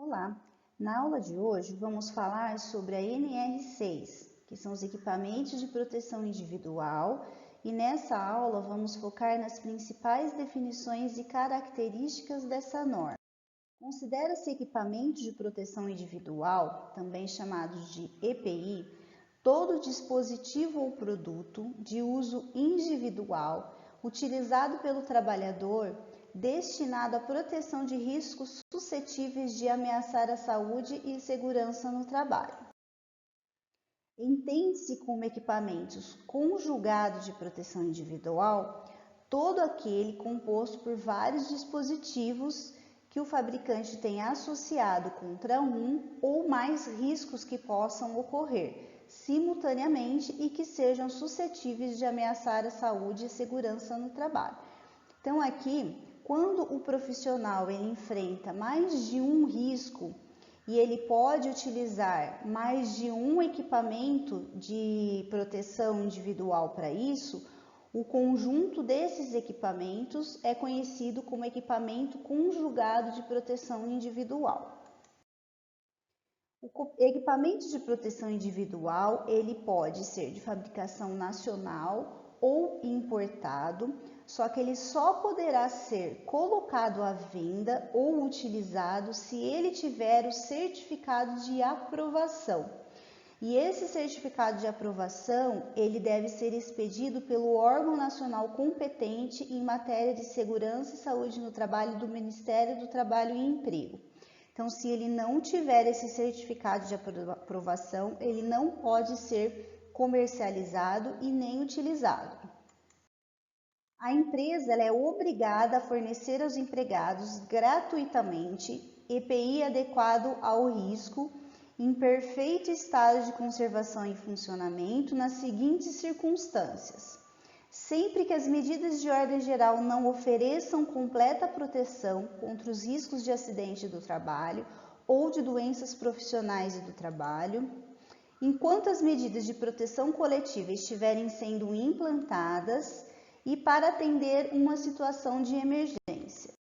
Olá! Na aula de hoje vamos falar sobre a NR6, que são os equipamentos de proteção individual, e nessa aula vamos focar nas principais definições e características dessa norma. Considera-se equipamento de proteção individual, também chamados de EPI, todo dispositivo ou produto de uso individual utilizado pelo trabalhador destinado à proteção de riscos suscetíveis de ameaçar a saúde e segurança no trabalho. Entende-se como equipamentos conjugados de proteção individual todo aquele composto por vários dispositivos que o fabricante tem associado contra um ou mais riscos que possam ocorrer simultaneamente e que sejam suscetíveis de ameaçar a saúde e segurança no trabalho. Então aqui, quando o profissional ele enfrenta mais de um risco e ele pode utilizar mais de um equipamento de proteção individual para isso, o conjunto desses equipamentos é conhecido como equipamento conjugado de proteção individual. O equipamento de proteção individual, ele pode ser de fabricação nacional ou importado, só que ele só poderá ser colocado à venda ou utilizado se ele tiver o certificado de aprovação. E esse certificado de aprovação, ele deve ser expedido pelo órgão nacional competente em matéria de segurança e saúde no trabalho do Ministério do Trabalho e Emprego. Então, se ele não tiver esse certificado de aprovação, ele não pode ser comercializado e nem utilizado. A empresa ela é obrigada a fornecer aos empregados gratuitamente EPI adequado ao risco, em perfeito estado de conservação e funcionamento, nas seguintes circunstâncias. Sempre que as medidas de ordem geral não ofereçam completa proteção contra os riscos de acidente do trabalho ou de doenças profissionais e do trabalho, enquanto as medidas de proteção coletiva estiverem sendo implantadas e para atender uma situação de emergência.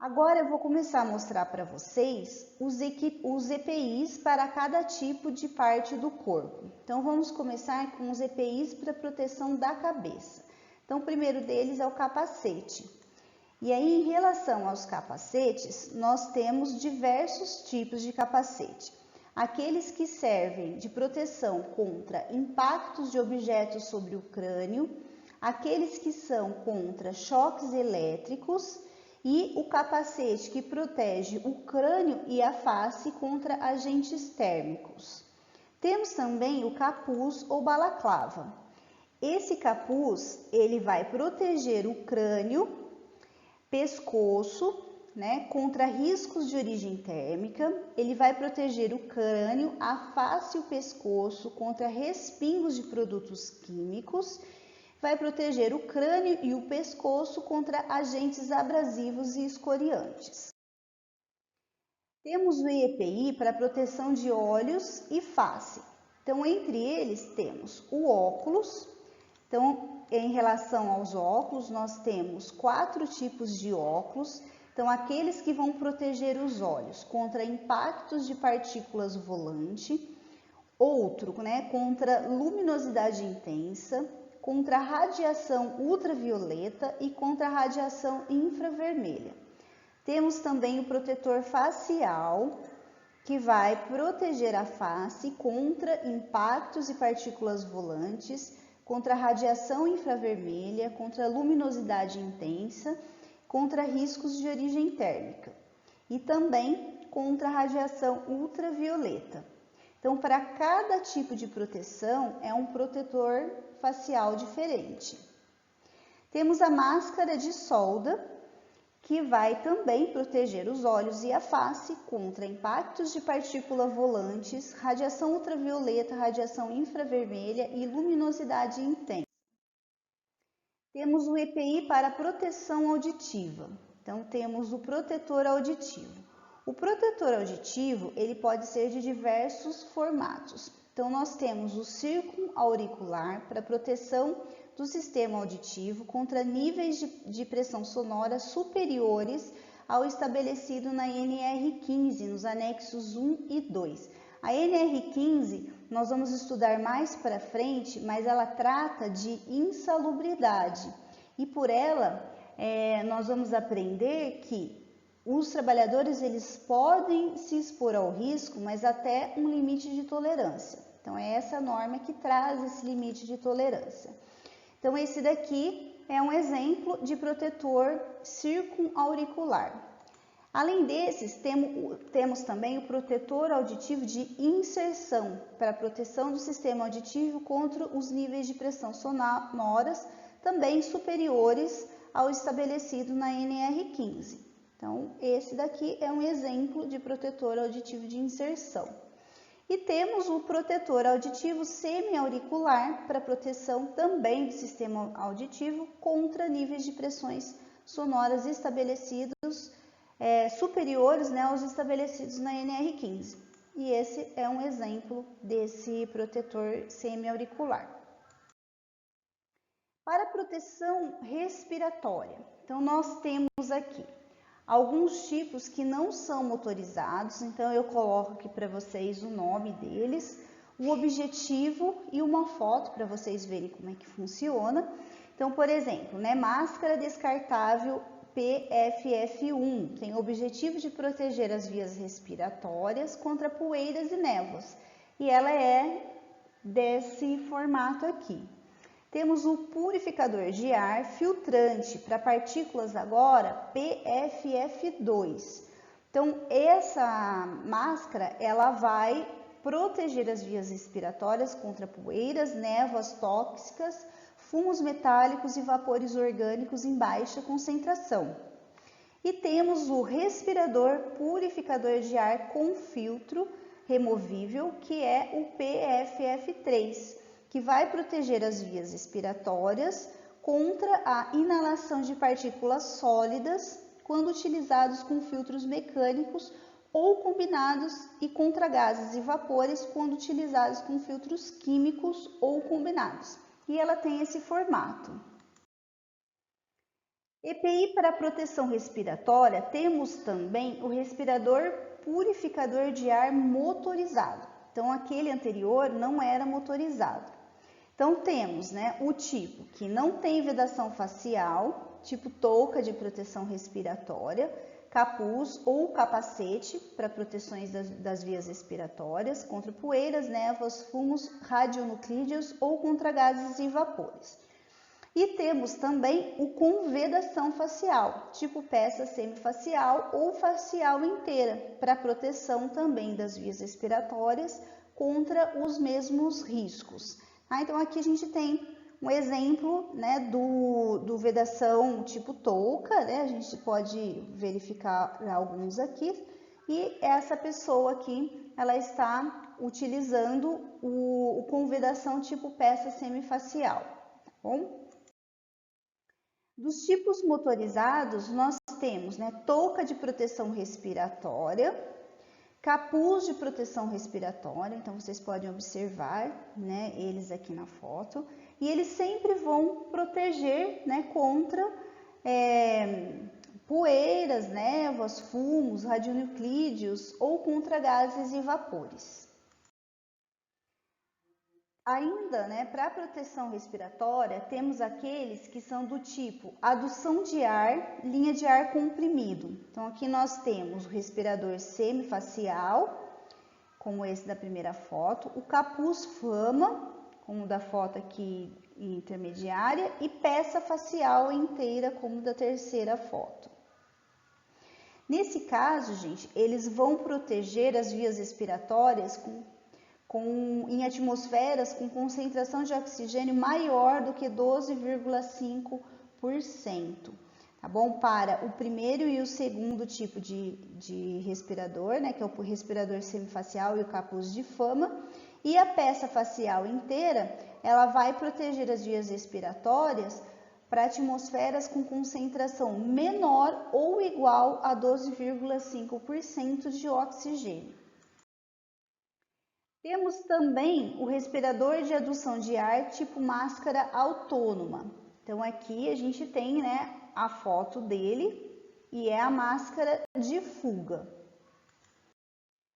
Agora eu vou começar a mostrar para vocês os EPIs para cada tipo de parte do corpo. Então vamos começar com os EPIs para proteção da cabeça. Então o primeiro deles é o capacete. E aí em relação aos capacetes, nós temos diversos tipos de capacete. Aqueles que servem de proteção contra impactos de objetos sobre o crânio, aqueles que são contra choques elétricos, e o capacete que protege o crânio e a face contra agentes térmicos. Temos também o capuz ou balaclava. Esse capuz, ele vai proteger o crânio, pescoço, contra riscos de origem térmica. Ele vai proteger o crânio, a face e o pescoço contra respingos de produtos químicos. Vai proteger o crânio e o pescoço contra agentes abrasivos e escoriantes. Temos o EPI para proteção de olhos e face. Então, entre eles temos o óculos. Então, em relação aos óculos, nós temos 4 tipos de óculos. Então, aqueles que vão proteger os olhos contra impactos de partículas volante, outro, contra luminosidade intensa, contra a radiação ultravioleta e contra a radiação infravermelha. Temos também o protetor facial, que vai proteger a face contra impactos e partículas volantes, contra a radiação infravermelha, contra a luminosidade intensa, contra riscos de origem térmica e também contra a radiação ultravioleta. Então, para cada tipo de proteção, é um protetor facial diferente. Temos a máscara de solda, que vai também proteger os olhos e a face contra impactos de partícula volantes, radiação ultravioleta, radiação infravermelha e luminosidade intensa. Temos o EPI para proteção auditiva. Então, temos o protetor auditivo. O protetor auditivo, ele pode ser de diversos formatos. Então, nós temos o circunauricular para proteção do sistema auditivo contra níveis de pressão sonora superiores ao estabelecido na NR15, nos anexos 1 e 2. A NR15 nós vamos estudar mais para frente, mas ela trata de insalubridade e por ela nós vamos aprender que os trabalhadores eles podem se expor ao risco, mas até um limite de tolerância. Então é essa norma que traz esse limite de tolerância. Então esse daqui é um exemplo de protetor circunauricular. Além desses, temos também o protetor auditivo de inserção, para proteção do sistema auditivo contra os níveis de pressão sonoras, também superiores ao estabelecido na NR15. Então, esse daqui é um exemplo de protetor auditivo de inserção. E temos o protetor auditivo semi-auricular, para proteção também do sistema auditivo contra níveis de pressões sonoras estabelecidos superiores aos estabelecidos na NR15. E esse é um exemplo desse protetor semi-auricular. Para proteção respiratória, então nós temos aqui alguns tipos que não são motorizados, então eu coloco aqui para vocês o nome deles, o objetivo e uma foto para vocês verem como é que funciona. Então, por exemplo, máscara descartável PFF1 tem o objetivo de proteger as vias respiratórias contra poeiras e névoas, e ela é desse formato aqui. Temos o purificador de ar filtrante para partículas agora PFF2. Então essa máscara ela vai proteger as vias respiratórias contra poeiras, névoas tóxicas, fumos metálicos e vapores orgânicos em baixa concentração. E temos o respirador purificador de ar com filtro removível, que é o PFF3, que vai proteger as vias respiratórias contra a inalação de partículas sólidas quando utilizados com filtros mecânicos ou combinados e contra gases e vapores quando utilizados com filtros químicos ou combinados. E ela tem esse formato. EPI para proteção respiratória, temos também o respirador purificador de ar motorizado. Então, aquele anterior não era motorizado. Então, temos o tipo que não tem vedação facial, tipo touca de proteção respiratória, capuz ou capacete para proteções das vias respiratórias contra poeiras, névoas, fumos radionuclídeos ou contra gases e vapores. E temos também o com vedação facial, tipo peça semifacial ou facial inteira, para proteção também das vias respiratórias contra os mesmos riscos. Então aqui a gente tem um exemplo do vedação tipo touca, a gente pode verificar alguns aqui, e essa pessoa aqui, ela está utilizando o com vedação tipo peça semifacial, tá bom? Dos tipos motorizados, nós temos touca de proteção respiratória, capuz de proteção respiratória, então vocês podem observar eles aqui na foto, e eles sempre vão proteger contra poeiras, névoas, fumos, radionuclídeos ou contra gases e vapores. Ainda, para a proteção respiratória, temos aqueles que são do tipo adução de ar, linha de ar comprimido. Então, aqui nós temos o respirador semifacial, como esse da primeira foto, o capuz FAMA, como o da foto aqui intermediária, e peça facial inteira, como da terceira foto. Nesse caso, gente, eles vão proteger as vias respiratórias em atmosferas com concentração de oxigênio maior do que 12,5%, tá bom? Para o primeiro e o segundo tipo de respirador, que é o respirador semifacial e o capuz de FAMA, e a peça facial inteira, ela vai proteger as vias respiratórias para atmosferas com concentração menor ou igual a 12,5% de oxigênio. Temos também o respirador de adução de ar tipo máscara autônoma. Então aqui a gente tem a foto dele, e é a máscara de fuga.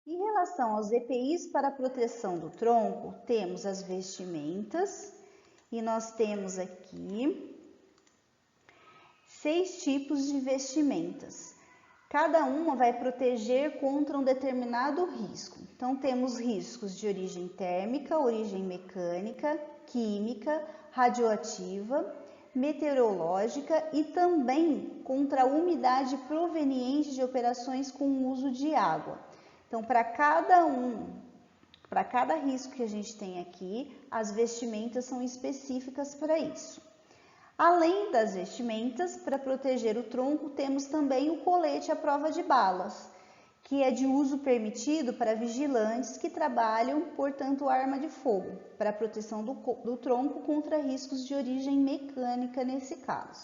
Em relação aos EPIs para proteção do tronco, temos as vestimentas e nós temos aqui 6 tipos de vestimentas. Cada uma vai proteger contra um determinado risco. Então, temos riscos de origem térmica, origem mecânica, química, radioativa, meteorológica e também contra a umidade proveniente de operações com uso de água. Então, para cada risco que a gente tem aqui, as vestimentas são específicas para isso. Além das vestimentas, para proteger o tronco, temos também o colete à prova de balas, que é de uso permitido para vigilantes que trabalham, portanto, arma de fogo, para a proteção do tronco contra riscos de origem mecânica nesse caso.